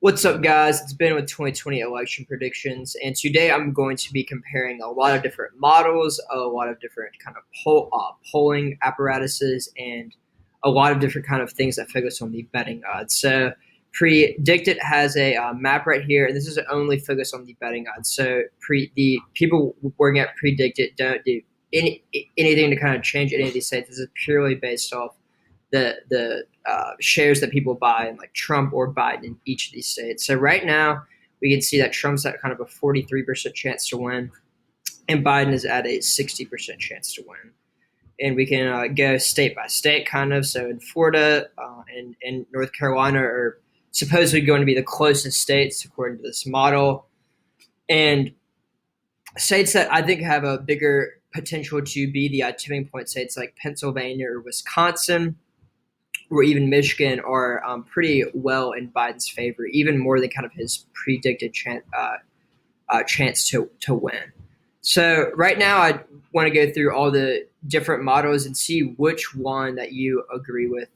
What's up, guys? It's Ben with 2020 election predictions, and today I'm going to be comparing a lot of different models, a lot of different kind of polling apparatuses, and a lot of different kind of things that focus on the betting odds. So, Predicted has a map right here, and this is only focused on the betting odds. So, the people working at Predicted don't do anything to kind of change any of these states. This is purely based off the shares that people buy in like Trump or Biden in each of these states. So right now we can see that Trump's at kind of a 43% chance to win, and Biden is at a 60% chance to win. And we can go state by state, kind of. So in Florida and North Carolina are supposedly going to be the closest states according to this model, and states that I think have a bigger potential to be the tipping point states like Pennsylvania or Wisconsin or even Michigan are pretty well in Biden's favor, even more than kind of his predicted chance to win. So right now, I want to go through all the different models and see which one that you agree with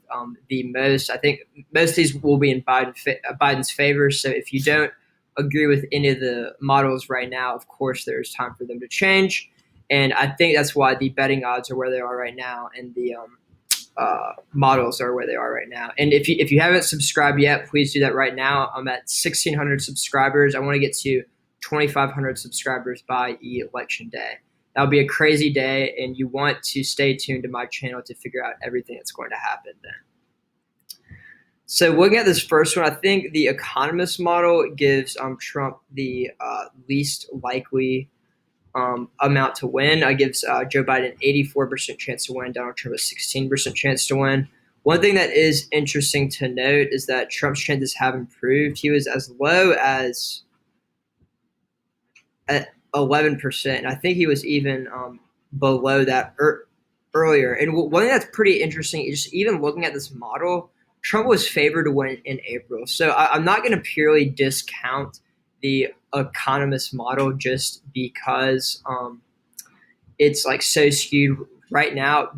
the most. I think most of these will be in Biden's favor. So if you don't agree with any of the models right now, of course, there's time for them to change. And I think that's why the betting odds are where they are right now, and the models are where they are right now. And if you haven't subscribed yet, please do that right now. I'm at 1,600 subscribers. I want to get to 2,500 subscribers by election day. That'll be a crazy day, and you want to stay tuned to my channel to figure out everything that's going to happen then. So looking at this first one, I think the Economist model gives Trump the least likely amount to win. It gives Joe Biden an 84% chance to win, Donald Trump a 16% chance to win. One thing that is interesting to note is that Trump's chances have improved. He was as low as at 11%, and I think he was even below that earlier. And one thing that's pretty interesting is just even looking at this model, Trump was favored to win in April. So I'm not going to purely discount the Economist model just because it's like so skewed right now.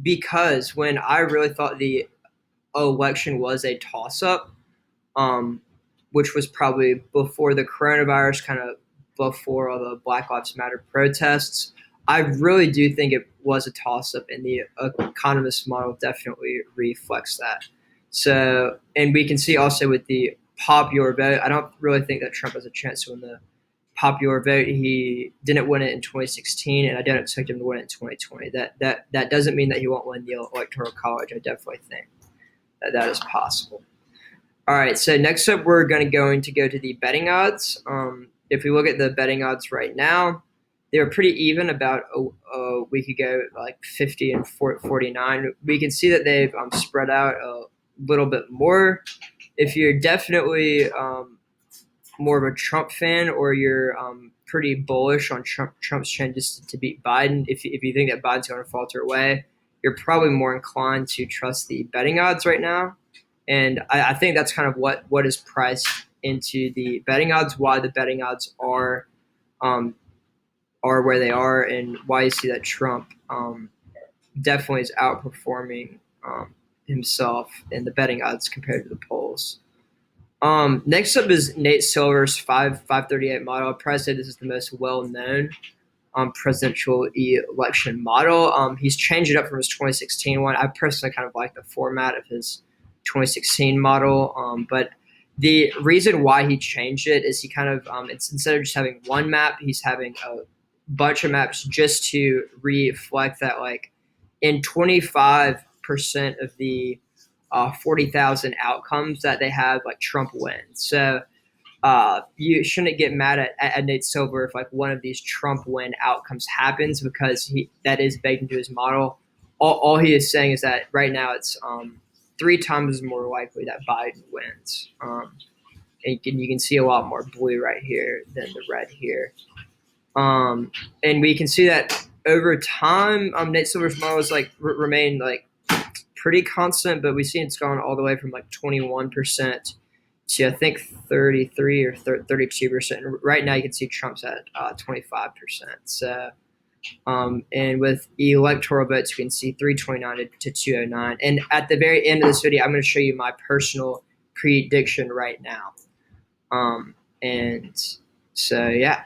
Because when I really thought the election was a toss-up, which was probably before the coronavirus, kind of before all the Black Lives Matter protests, I really do think it was a toss-up, and the Economist model definitely reflects that. So, and we can see also with the popular vote, I don't really think that Trump has a chance to win the popular vote. He didn't win it in 2016, and I don't expect him to win it in 2020. That doesn't mean that he won't win the electoral college. I definitely think that is possible. All right, so next up, we're going to go to the betting odds. If we look at the betting odds right now, they were pretty even about a week ago, like 50 and 49. We can see that they've spread out a little bit more. If you're definitely more of a Trump fan, or you're pretty bullish on Trump's chances to beat Biden, if you think that Biden's going to falter away, you're probably more inclined to trust the betting odds right now. And I think that's kind of what is priced into the betting odds, why the betting odds are where they are, and why you see that Trump definitely is outperforming himself in the betting odds compared to the polls. Next up is Nate Silver's 538 model. I'd probably say this is the most well-known presidential election model. He's changed it up from his 2016 one. I personally kind of like the format of his 2016 model, but the reason why he changed it is he kind of it's instead of just having one map, he's having a bunch of maps just to reflect that, like, in 25% of the 40,000 outcomes that they have, like, Trump wins. So you shouldn't get mad at Nate Silver if like one of these Trump win outcomes happens, because that is baked into his model. All he is saying is that right now it's 3 times more likely that Biden wins. And you can see a lot more blue right here than the red here. And we can see that over time, Nate Silver's model has remained like pretty constant, but we see it's gone all the way from like 21% to I think 33 or 32%. Right now, you can see Trump's at 25%. So, and with electoral votes, you can see 329 to 209. And at the very end of this video, I'm going to show you my personal prediction right now. And so, yeah.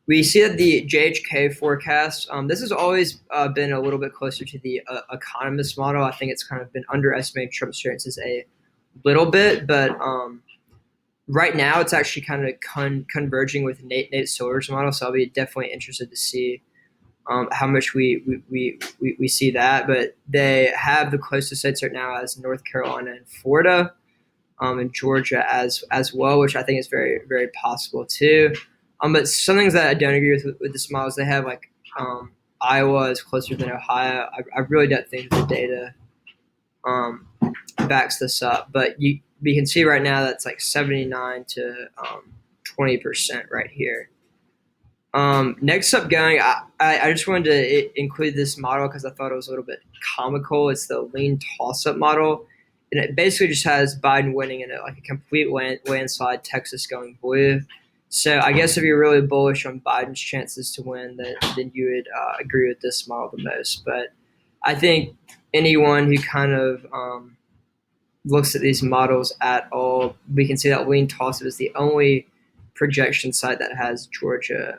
We see that the JHK forecast, this has always been a little bit closer to the Economist model. I think it's kind of been underestimating Trump's chances a little bit, but right now it's actually kind of converging with Nate Silver's model. So I'll be definitely interested to see how much we see that. But they have the closest states right now as North Carolina and Florida, and Georgia as well, which I think is very, very possible too. But some things that I don't agree with this model is they have like Iowa is closer than Ohio. I really don't think the data um, backs this up, but we can see right now that's like 79 to 20% right here. Next up, I just wanted to include this model because I thought it was a little bit comical. It's the lean toss-up model, and it basically just has Biden winning in like a complete landslide, Texas going blue. So I guess if you're really bullish on Biden's chances to win, then you would agree with this model the most. But I think anyone who kind of looks at these models at all, we can see that lean toss-up is the only projection site that has Georgia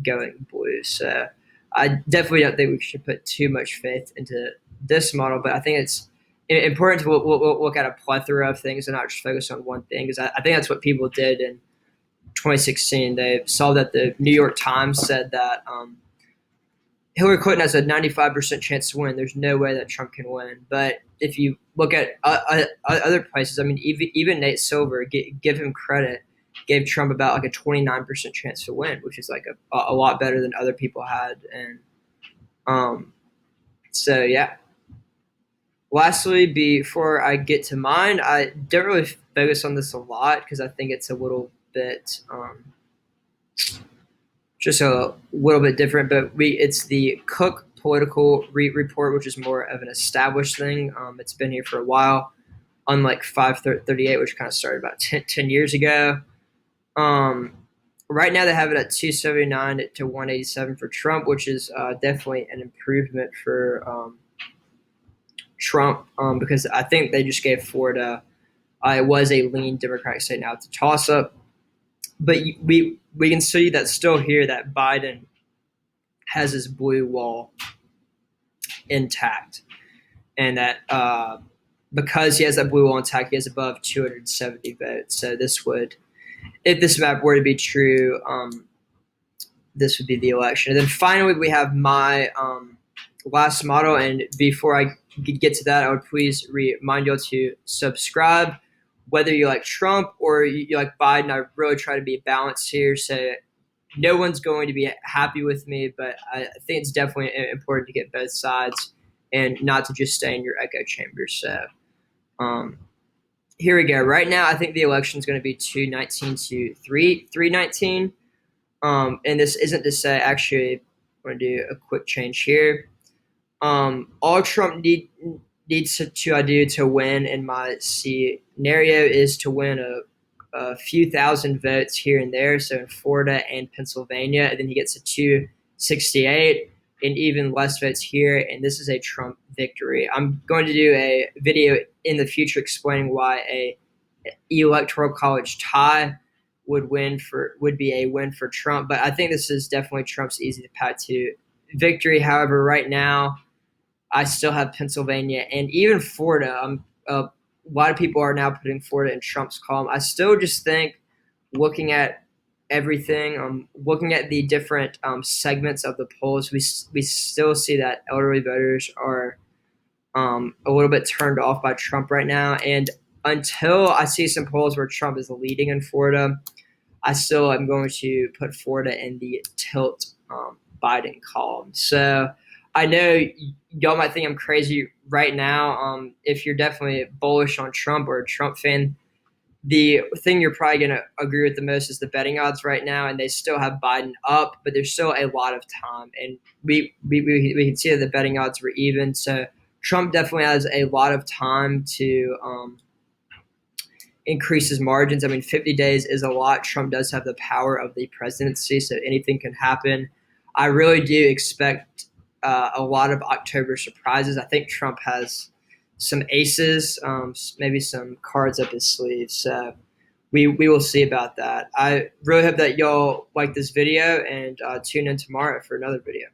going blue. So I definitely don't think we should put too much faith into this model, but I think it's important to look at a plethora of things and not just focus on one thing, because I think that's what people did in 2016. They saw that the New York Times said that Hillary Clinton has a 95% chance to win. There's no way that Trump can win. But if you look at other places, I mean, even Nate Silver, give him credit, gave Trump about like a 29% chance to win, which is like a lot better than other people had. And so, yeah. Lastly, before I get to mine, I don't really focus on this a lot because I think it's a little bit just a little bit different. But it's the Cook political report, which is more of an established thing. It's been here for a while, unlike 538, which kind of started about 10 years ago. Right now they have it at 279 to 187 for Trump, which is definitely an improvement for Trump because I think they just gave Florida. It was a lean Democratic state. Now it's a toss-up. But we can see that still here that Biden has his blue wall intact, and that because he has that blue wall intact, he has above 270 votes. So this would, if this map were to be true, this would be the election. And then finally, we have my last model. And before I get to that, I would please remind you all to subscribe. Whether you like Trump or you like Biden, I really try to be balanced here. So no one's going to be happy with me, but I think it's definitely important to get both sides and not to just stay in your echo chamber. So here we go. Right now, I think the election is going to be 219 to 319. And this isn't to say, actually, I'm going to do a quick change here. All Trump needs to do to win in my scenario is to win a few thousand votes here and there, so in Florida and Pennsylvania, and then he gets to 268 and even less votes here, and this is a Trump victory. I'm going to do a video in the future explaining why a electoral college tie would be a win for Trump, but I think this is definitely Trump's easy path to victory. However, right now, I still have Pennsylvania and even Florida. A lot of people are now putting Florida in Trump's column. I still just think, looking at everything, looking at the different segments of the polls, we still see that elderly voters are a little bit turned off by Trump right now. And until I see some polls where Trump is leading in Florida, I still am going to put Florida in the tilt Biden column. So I know y'all might think I'm crazy right now. If you're definitely bullish on Trump or a Trump fan, the thing you're probably going to agree with the most is the betting odds right now, and they still have Biden up, but there's still a lot of time. And we can see that the betting odds were even. So Trump definitely has a lot of time to increase his margins. I mean, 50 days is a lot. Trump does have the power of the presidency, so anything can happen. I really do expect a lot of October surprises. I think Trump has some aces, maybe some cards up his sleeve. So we will see about that. I really hope that y'all like this video and tune in tomorrow for another video.